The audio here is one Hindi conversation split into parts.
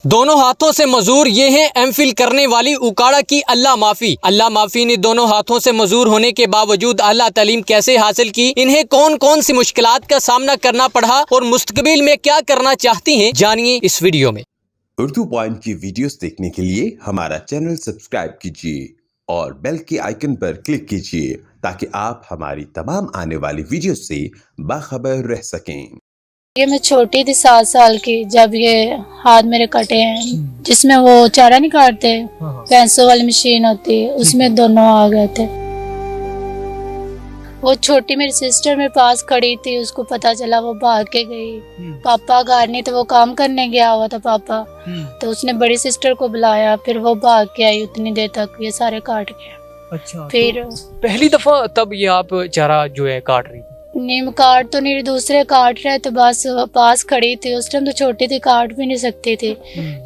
दोनों हाथों से मजूर ये हैं एमफिल करने वाली उकाड़ा की अल्लाह माफी। अल्लाह माफी ने दोनों हाथों से मजूर होने के बावजूद आला तालीम कैसे हासिल की, इन्हें कौन कौन सी मुश्किलात का सामना करना पड़ा और मुस्तकबिल में क्या करना चाहती हैं, जानिए इस वीडियो में। उर्दू पॉइंट की वीडियोस देखने के लिए हमारा चैनल सब्सक्राइब कीजिए और बेल के आइकन पर क्लिक कीजिए ताकि आप हमारी तमाम आने वाली वीडियो से बाखबर रह सकें। ये मैं छोटी थी 7 साल की जब ये हाथ मेरे कटे हैं, जिसमें वो चारा नहीं काटते, भैंसों वाली मशीन होती है, उसमें दोनों आ गए थे। वो छोटी मेरी सिस्टर मेरे पास खड़ी थी, उसको पता चला, वो भाग के गई। पापा घर नहीं तो वो काम करने गया हुआ था पापा, तो उसने बड़ी सिस्टर को बुलाया, फिर वो भाग के आई। उतनी देर तक ये सारे काट गए। अच्छा, फिर तो पहली दफा तब ये आप चारा जो है काट रही थी? नीम काट तो नहीं, दूसरे काट रहे थे, बस पास खड़ी थी। उस टाइम तो छोटी थी, काट भी नहीं सकती थी।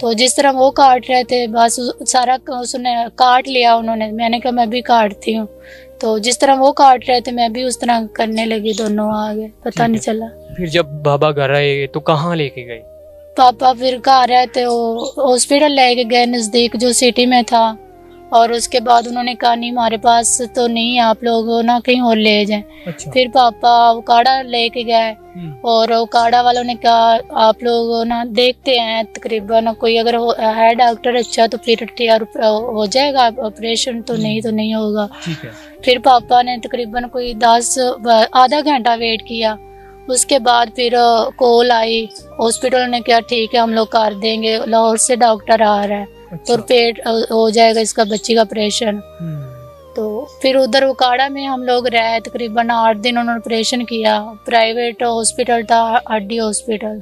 तो जिस तरह वो काट रहे थे बस सारा उसने काट लिया उन्होंने। मैंने कहा मैं भी काटती हूँ, तो जिस तरह वो काट रहे थे मैं भी उस तरह करने लगी। दोनों आ गए, पता नहीं चला। फिर जब बाबा घर आए तो कहाँ लेके गए? पापा फिर घर आए थे, वो हॉस्पिटल लेके गए नजदीक जो सिटी में था, और उसके बाद उन्होंने कहा नहीं हमारे पास तो नहीं, आप लोग ना कहीं और ले जाएं। अच्छा। फिर पापा उकाड़ा लेके गए, और उकाड़ा वालों ने कहा आप लोग ना देखते हैं, तकरीबन कोई अगर है डॉक्टर अच्छा तो फिर तैयार हो जाएगा ऑपरेशन, तो नहीं तो नहीं होगा। ठीक है। फिर पापा ने तकरीबन कोई आधा घंटा वेट किया। उसके बाद फिर कॉल आई, हॉस्पिटल ने कहा ठीक है हम लोग कर देंगे, लाहौर से डॉक्टर आ रहा है। अच्छा। तो पेट हो जाएगा इसका, बच्ची का ऑपरेशन। तो फिर उधर उकाड़ा में हम लोग रहे तकरीबन 8 दिन। उन्होंने ऑपरेशन किया, प्राइवेट हॉस्पिटल था, हड्डी हॉस्पिटल,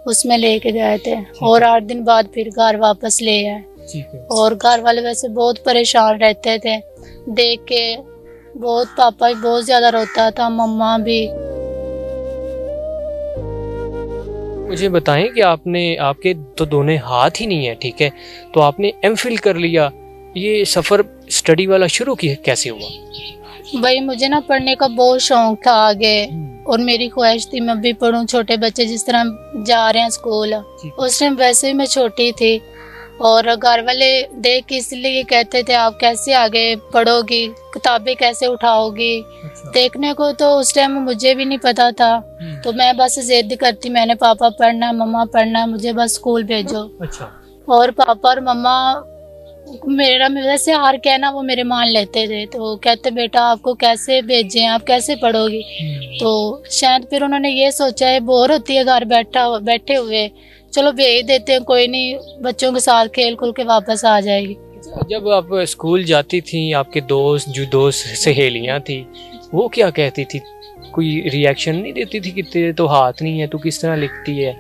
उसमें लेके गए थे। और 8 दिन बाद फिर घर वापस ले आए। और घर वाले वैसे बहुत परेशान रहते थे देख के, बहुत पापा भी बहुत ज्यादा रोता था, मम्मा भी। मुझे बताएं कि आपके तो दोनों हाथ ही नहीं है, ठीक है, तो आपने एमफिल कर लिया, ये सफर स्टडी वाला शुरू किया कैसे हुआ? भाई मुझे ना पढ़ने का बहुत शौक था आगे, और मेरी ख्वाहिश थी मैं भी पढ़ूं। छोटे बच्चे जिस तरह जा रहे हैं स्कूल, उस टाइम वैसे ही मैं छोटी थी, और घर वाले देख के इसलिए कहते थे आप कैसे आगे पढ़ोगी, किताबें कैसे उठाओगी। अच्छा। देखने को तो उस टाइम मुझे भी नहीं पता था, तो मैं बस जिद करती, मैंने पापा पढ़ना, मम्मा पढ़ना, मुझे बस स्कूल भेजो। अच्छा। और पापा और मम्मा मेरा वैसे हार कहना वो मेरे मान लेते थे, तो कहते बेटा आपको कैसे भेजें, आप कैसे पढ़ोगी। तो शायद फिर उन्होंने ये सोचा है बोर होती है घर बैठे हुए, चलो भेज देते हैं, कोई नहीं, बच्चों के साथ खेल खुल के वापस आ जाएगी। जब आप स्कूल जाती थी, आपके दोस्त सहेलियां थी, वो क्या कहती थी? कोई रिएक्शन नहीं देती थी कि तेरे तो हाथ नहीं है, तू किस तरह लिखती है?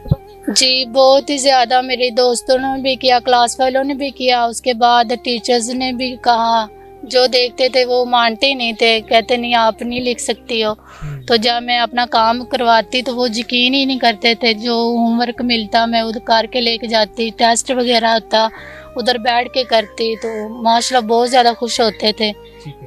जी बहुत ही ज्यादा, मेरे दोस्तों ने भी किया, क्लास वालों ने भी किया, उसके बाद टीचर्स ने भी कहा। जो देखते थे वो मानते नहीं थे, कहते नहीं आप नहीं लिख सकती हो। तो जब मैं अपना काम करवाती तो वो यकीन ही नहीं करते थे। जो होमवर्क मिलता मैं उधर करके लेके जाती, टेस्ट वगैरह होता उधर बैठ के करती, तो माशाल्लाह बहुत ज़्यादा खुश होते थे।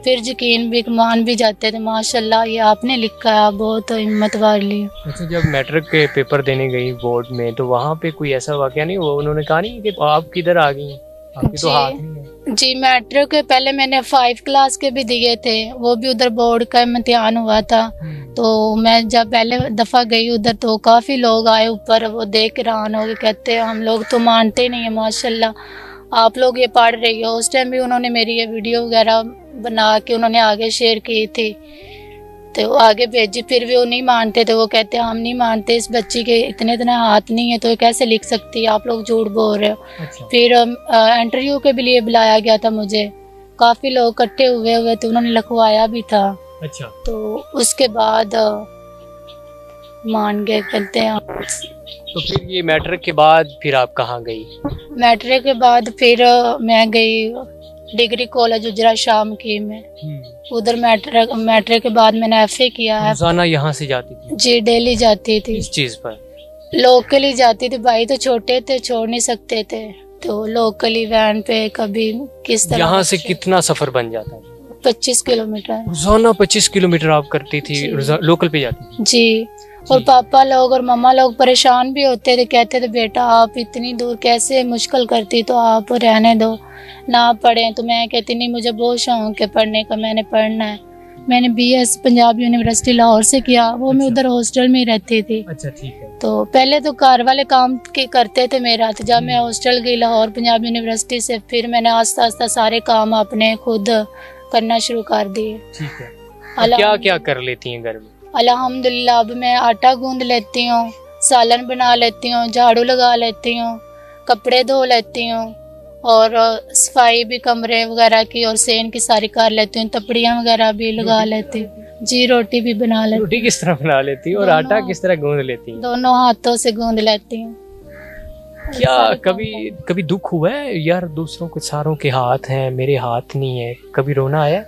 फिर यकीन भी मान भी जाते थे, माशाल्लाह ये आपने लिखा है, बहुत हिम्मत वाली। अच्छा, जब मैट्रिक के पेपर देने गई बोर्ड में, तो वहाँ पे कोई ऐसा वाकया नहीं हुआ? उन्होंने कहा नहीं कि आप किधर आ गई, आपके तो हाथ नहीं है? जी मैट्रिक के पहले मैंने 5 क्लास के भी दिए थे, वो भी उधर बोर्ड का इम्तिहान हुआ था। तो मैं जब पहले दफ़ा गई उधर, तो काफ़ी लोग आए ऊपर, वो देख हैरान हो गए, कहते हम लोग तो मानते नहीं है, माशाल्लाह आप लोग ये पढ़ रही हो। उस टाइम भी उन्होंने मेरी ये वीडियो वगैरह बना के उन्होंने आगे शेयर की थी, तो आगे भेजी। फिर भी वो नहीं मानते थे, वो कहते हम नहीं मानते, इस बच्ची के इतने हाथ नहीं है तो ये कैसे लिख सकती है, आप लोग झूठ बोल रहे हो। अच्छा। फिर इंटरव्यू के भी लिए बुलाया गया था मुझे, काफ़ी लोग इकट्ठे हुए थे, उन्होंने लिखवाया भी था। अच्छा। तो उसके बाद मान गए, कहते हैं। तो फिर ये मैट्रिक के बाद फिर आप कहाँ गई? मैट्रिक के बाद फिर मैं गई डिग्री कॉलेज उजरा शाम की में, उधर मैट्रिक के बाद मैंने FA किया है। रोजाना यहाँ से जाती थी? जी डेली जाती थी। इस चीज पर लोकली जाती थी, भाई तो छोटे थे, छोड़ नहीं सकते थे, तो लोकली वैन पे कभी किस तरह। यहाँ से कितना सफर बन जाता है? 25 किलोमीटर। रोजाना 25 किलोमीटर आप करती थी? लोकल पे जाती थी? जी, और पापा लोग और मम्मा लोग परेशान भी होते थे, कहते थे बेटा आप इतनी दूर कैसे, मुश्किल करती तो आप रहने दो ना पढ़ें। तो मैं कहती नहीं, मुझे बहुत शौक है पढ़ने का, मैंने पढ़ना है। मैंने BS पंजाब यूनिवर्सिटी लाहौर से किया, वो मैं उधर हॉस्टल में ही रहती थी। अच्छा ठीक है। तो पहले तो घर वाले काम के करते थे मेरा, तो जब मैं हॉस्टल गई लाहौर पंजाब यूनिवर्सिटी से, फिर मैंने आस्ता आस्ता सारे काम अपने खुद करना शुरू कर दिए। ठीक है। क्या क्या कर लेती हैं घर में? अल्हम्दुलिल्लाह अब मैं आटा गूंद लेती हूँ, सालन बना लेती हूँ, झाड़ू लगा लेती हूँ, कपड़े धो लेती हूँ, और सफाई भी कमरे वगैरह की और सेन की सारी कर लेती हूँ, तपड़ियाँ वगैरह भी लगा लेती हूँ। जी रोटी भी बना लेती हूँ। रोटी किस तरह बना लेती हैं और आटा किस तरह गूंद लेती हैं? दोनों हाथों से गूंद लेती हूँ। क्या कभी दुख हुआ है यार, दूसरों के सारों के हाथ हैं, मेरे हाथ नहीं है, कभी रोना आया?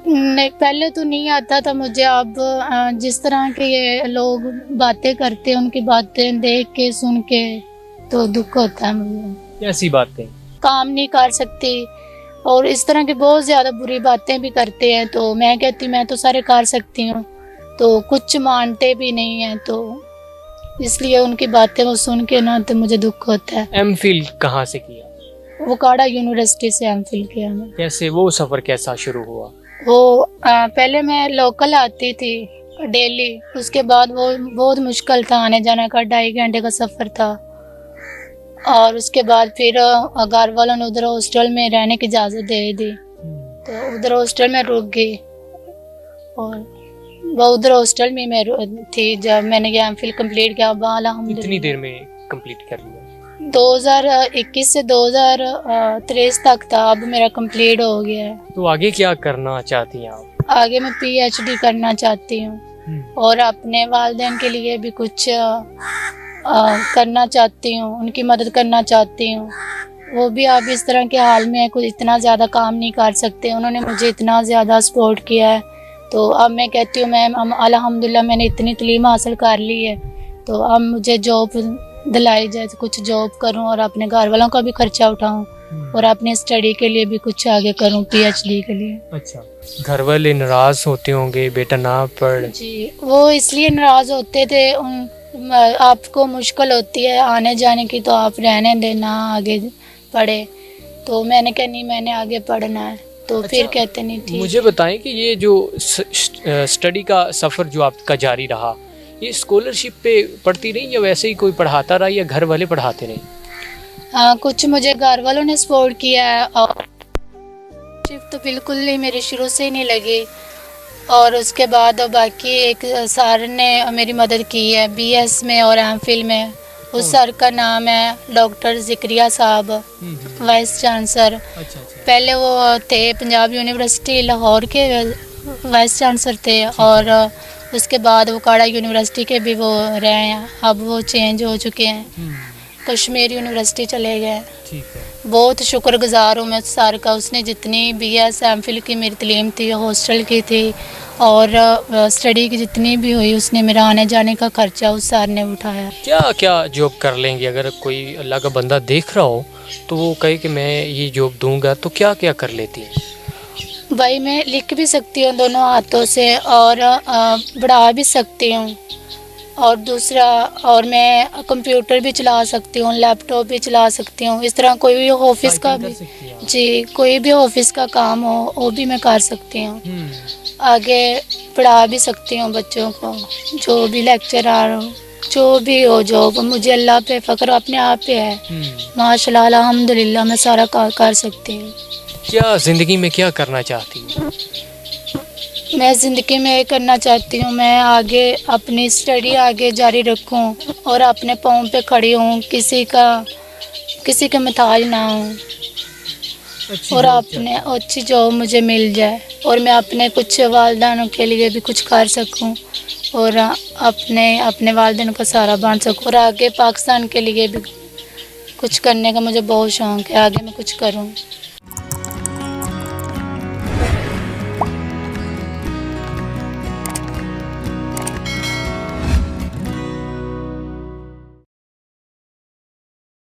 नहीं, पहले तो नहीं आता था मुझे। अब जिस तरह के ये लोग बातें करते हैं, उनकी बातें देख के सुन के तो दुख होता है मुझे। कैसी बातें? काम नहीं कर सकती और इस तरह की बहुत ज्यादा बुरी बातें भी करते हैं। तो मैं कहती मैं तो सारे कर सकती हूँ, तो कुछ मानते भी नहीं है, तो इसलिए उनकी बातें वो सुन के ना तो मुझे दुख होता है। MPhil कहाँ से किया? वकाड़ा यूनिवर्सिटी से MPhil किया मैं। कैसे, वो सफर कैसा शुरू हुआ? वो पहले मैं लोकल आती थी डेली, उसके बाद वो बहुत मुश्किल था आने जाने का, 2.5 घंटे का सफर था। और उसके बाद फिर घर वालों ने उधर हॉस्टल में रहने की इजाज़त दे दी, तो उधर हॉस्टल में रुक गई। और वो उधर हॉस्टल में मैं थी जब मैंने ये MPhil कंप्लीट किया। कितनी देर में कंप्लीट कर लिया? 2021 से 2023 तक था, अब मेरा कंप्लीट हो गया है। तो आगे क्या करना चाहती हैं आप? आगे मैं PhD करना चाहती हूँ और अपने वालिदैन के लिए भी कुछ करना चाहती हूँ, उनकी मदद करना चाहती हूँ। वो भी अब इस तरह के हाल में कुछ इतना ज़्यादा काम नहीं कर सकते, उन्होंने मुझे इतना ज़्यादा सपोर्ट किया है। तो अब मैं कहती हूँ मैं अल्हम्दुलिल्लाह मैंने इतनी तालीम हासिल कर ली है, तो अब मुझे जॉब दिलाई जाए तो कुछ जॉब करूँ और अपने घर वालों का भी खर्चा उठाऊँ और अपने स्टडी के लिए भी कुछ आगे करूँ, PhD के लिए। अच्छा, घर वाले नाराज होते होंगे बेटा ना पढ़? जी, वो इसलिए नाराज होते थे, आपको मुश्किल होती है आने जाने की तो आप रहने देना, आगे पढ़े। तो मैंने कहा नहीं, मैंने आगे पढ़ना है। तो अच्छा, फिर कहते नहीं ठीक। मुझे बताएं कि ये जो स्टडी का सफ़र जो आपका जारी रहा, ये स्कॉलरशिप पे पढ़ती रही या वैसे ही कोई पढ़ाता रहा या घर वाले पढ़ाते रहे? हाँ, कुछ मुझे घर वालों ने सपोर्ट किया है और तो बिल्कुल ही मेरी शुरू से ही नहीं लगी। और उसके बाद बाकी एक सर ने मेरी मदद की है BS में और MPhil में। उस सर का नाम है डॉक्टर ज़िक्रिया साहब, वाइस चांसलर। अच्छा। पहले वो थे पंजाब यूनिवर्सिटी लाहौर के वाइस चांसलर थे और उसके बाद वकाड़ा यूनिवर्सिटी के भी वो रहे हैं, अब वो चेंज हो चुके हैं, कश्मीर यूनिवर्सिटी चले गए। ठीक है। बहुत शुक्रगुजार हूँ मैं सर का, उसने जितनी BS MPhil की मेरी तालीम थी, हॉस्टल की थी और स्टडी की जितनी भी हुई, उसने मेरा आने जाने का खर्चा उस सर ने उठाया। क्या क्या जॉब कर लेंगे अगर कोई अल्लाह का बंदा देख रहा हो तो वो कहे कि मैं ये जॉब दूंगा, तो क्या क्या कर लेती है? भाई मैं लिख भी सकती हूँ दोनों हाथों से और पढ़ा भी सकती हूँ, और दूसरा और मैं कंप्यूटर भी चला सकती हूँ, लैपटॉप भी चला सकती हूँ। इस तरह कोई भी ऑफिस का भी, जी कोई भी ऑफिस का काम हो वो भी मैं कर सकती हूँ। आगे पढ़ा भी सकती हूँ बच्चों को, जो भी लेक्चरर हो, जो भी हो जॉब, मुझे अल्लाह पे फ़ख्र अपने आप पे है। माशाल्लाह अल्हम्दुलिल्लाह मैं सारा कर सकती हूँ। क्या ज़िंदगी में क्या करना चाहती हूँ? मैं ज़िंदगी में करना चाहती हूँ मैं आगे अपनी स्टडी आगे जारी रखूँ और अपने पाँव पे खड़ी हूँ, किसी का मोहताज ना हूँ और अपने अच्छी जॉब मुझे मिल जाए और मैं अपने कुछ वालिदानों के लिए भी कुछ कर सकूँ और अपने वालिदैन का सहारा बन सकूँ और आगे पाकिस्तान के लिए भी कुछ करने का मुझे बहुत शौक़ है, आगे मैं कुछ करूँ।